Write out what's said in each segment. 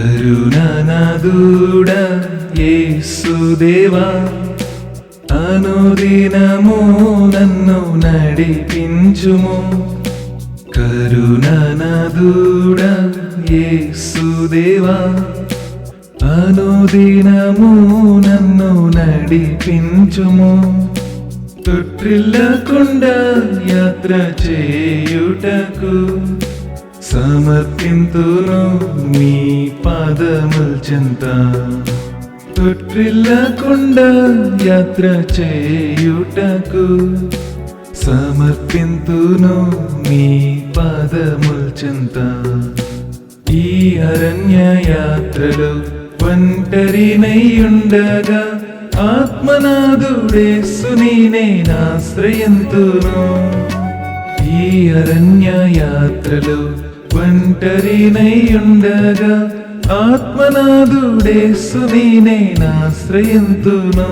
కరుణానాథుడా యేసుదేవా అనుదినము నన్ను నడిపించుము. కరుణానాథుడా యేసుదేవా అనుదినము నన్ను నడిపించుము. తొట్టిల్లకుండా యాత్ర చేయుటకు సమర్పింతును మీ పాదముల చెంత. తొట్టిల్లకుండా యాత్ర చేయుటకు సమర్పింతును మీ పాదముల చెంత. ఈ అరణ్య యాత్రలో ఒంటరినైయుండగా ఆత్మనాథుడేసుని నేనాశ్రయింతును. ఈ అరణ్య యాత్రలో ఒంటరినైయుండగా ఆత్మనాథుడేసుని నేనాశ్రయింతును.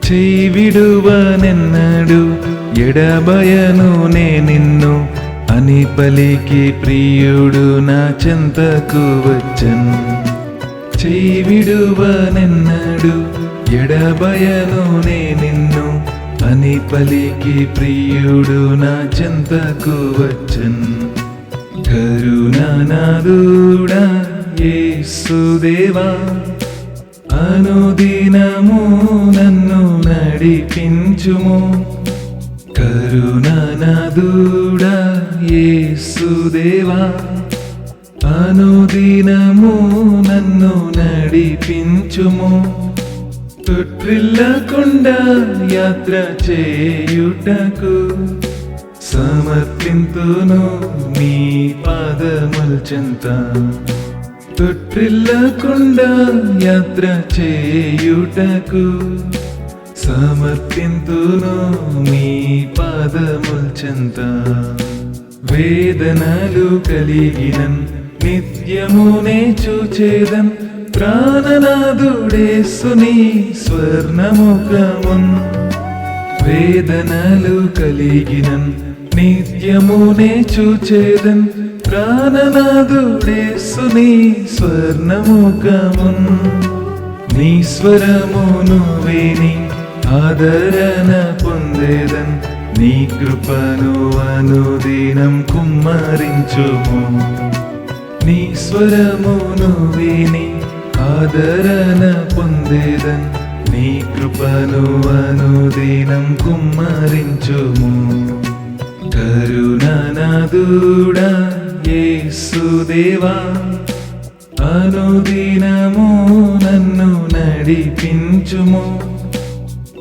చేవిడువనెన్నడు ఎడబయను నే నిన్ను అని పలికి ప్రియుడు నా చెంతకు వచ్చన్. చేవిడువనెన్నడు ఎడబయను నే నిన్ను అని పలికి ప్రియుడు నా చెంతకు వచ్చన్. కరుణానాథుడా యేసుదేవా అనుదినము నన్ను నడిపించుము. కరుణానాథుడా యేసుదేవా అనుదినము నన్ను నడిపించుము. తొట్టిల్లకుండా యాత్ర చేయుటకు సమర్పింతును మీ పాదముల చెంత. తొట్టిల్లకుండా యాత్ర చేయుటకు సమర్పింతును మీ పాదముల చెంత. వేదనలు కలిగినన్ నిత్యమునే చూచేదన్ ప్రాణనాథుడేసుని స్వర్ణముఖమున్. వేదనలు కలిగినన్ నిత్యమునే చూచేదన్ ప్రాణనాథుడేసుని స్వర్ణముఖమున్. నీ స్వరమును విని ఆదరణ పొందేదన్ నీ కృపను అనుదినం కుమ్మరించుము. నీ స్వరమును విని ఆదరణ పొందేదన్ నీ కృపను అనుదినం కుమ్మరించుము. కరుణానాథుడా యేసుదేవా అనుదినము నన్ను నడిపించుము.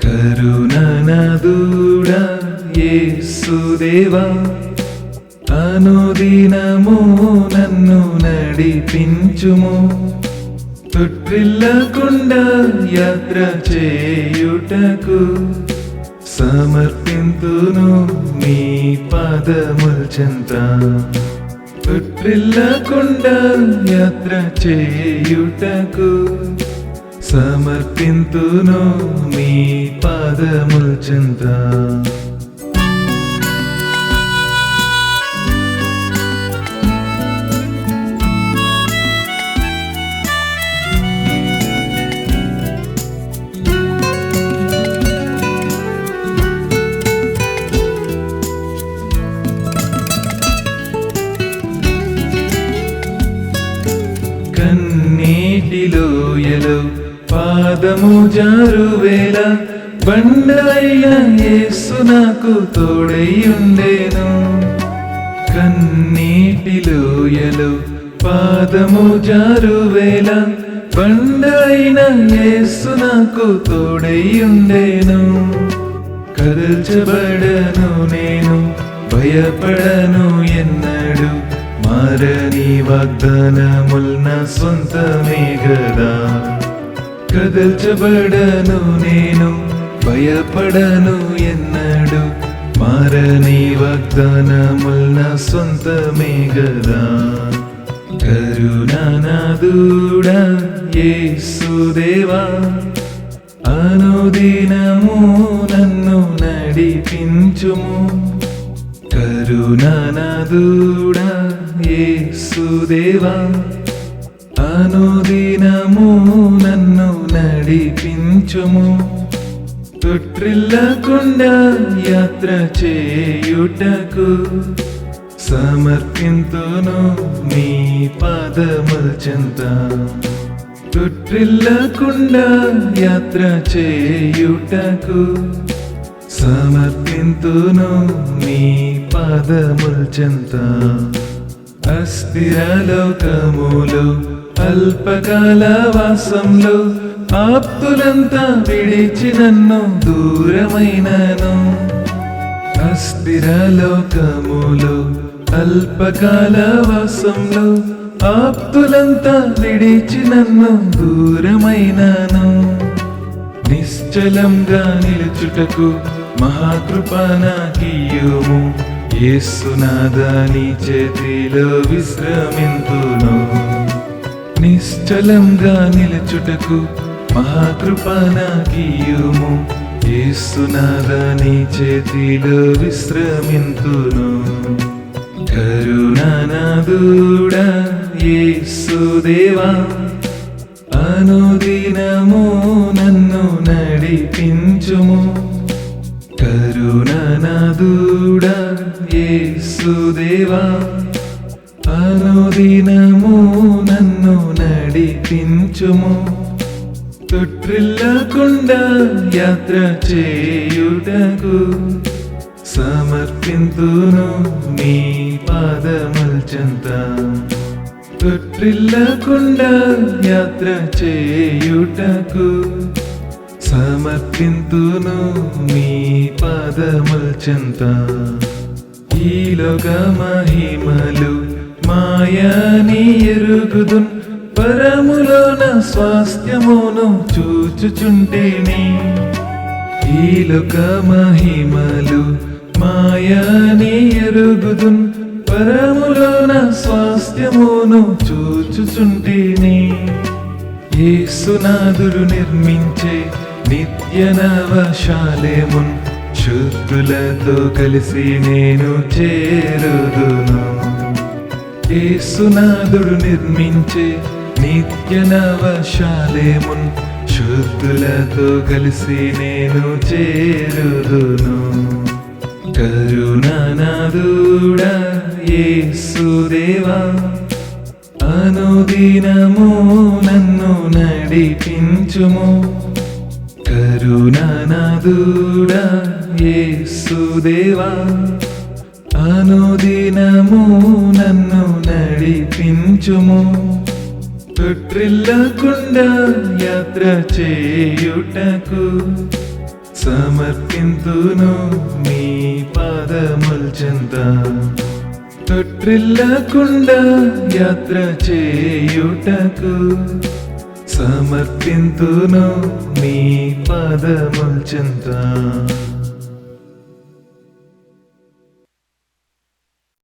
కరుణానాథుడా యేసుదేవా అనుదినము నన్ను నడిపించుము. తొట్టిల్లకుండా యాత్ర చేయుటకు సమర్పింతును మీ పాదముల చెంత. తొట్టిల్లకుండా యాత్ర చేయుటకు సమర్పింతును మీ పాదముల చెంత. కన్నీటిలోయలో పాదము జారువేళ బండైన యేసు నాకు తోడైయుండెను. కన్నీటిలోయలో పాదము జారువేళ బండైన యేసు నాకు తోడైయుండెను. కదల్చబడను నేను భయపడను ఎన్నడు మారని వాగ్దానముల్ నా సొంతమే గదా. కదల్చబడను నేను భయపడను ఎన్నడు మారని వాగ్దానముల్ నా సొంతమే గదా. కరుణానాథుడా యేసుదేవా అనుదినము నన్ను నడిపించుము. కరుణానాథుడా యేసుదేవా అనుదినము నన్ను నడిపించుము. తొట్రిల్లకుండా యాత్ర చేయుటకు సమర్పింతును నీ పాదముల చెంత. తొట్రిల్లకుండా యాత్ర చేయుటకు సమర్పింతును నీ పాదముల చెంత. అస్థిర లోకములో అల్పకాల వాసంలో ఆప్తులంతా విడిచి నన్ను దూరమైనను. అస్థిర లోకములో అల్పకాల వాసంలో ఆప్తులంతా విడిచి నన్ను దూరమైనను. నిశ్చలంగా నిలుచుటకు మహాకృప నాకియ్యుము. యేసునాథా నీ చేతిలో విశ్రమింతును. నిశ్చలంగా నిలుచుటకు మహాకృప నాకియ్యుము. యేసునాథా నీ చేతిలో విశ్రమింతును. కరుణానాథుడా యేసుదేవా అనుదినము నన్ను నడిపించుము. కరుణానాథుడా యేసుదేవా అనుదినము నన్ను నడిపించుము. తొట్రిల్లకుండా యాత్ర చేయుటకు సమర్పింతును నీ పాదముల చెంత. తొట్రిల్లకుండా యాత్ర చేయుటకు సమర్పింతును నీ పాదముల చెంత. ఈ లోక మహిమలు మాయాని ఎరుగుదున్, పరములోన స్వాస్థ్యమును చూచుచుంటేని. ఈ లోక మహిమలు మాయాని ఎరుగుదున్, పరములోన స్వాస్థ్యమును చూచుచుంటేని. యేసునాథుడు నిర్మించే నిత్య నవశాలేమున్ శుద్ధులతో కలిసి నేను చేరుదును. యేసునాథుడు నిర్మించే నిత్య నవశాలేమున్ శుద్ధులతో కలిసి నేను చేరుదును. కరుణానాథుడా యేసుదేవా అనుదినము నన్ను నడిపించుము. కరుణానాథుడా యేసుదేవా అనుదినము నన్ను నడిపించుము. తొట్రిల్లకుండా యాత్ర చేయుటకు సమర్పింతును నీ పాదముల చెంత. తొట్రిల్లకుండా యాత్ర చేయుటకు సమర్పింతును నీ పాదముల చెంత.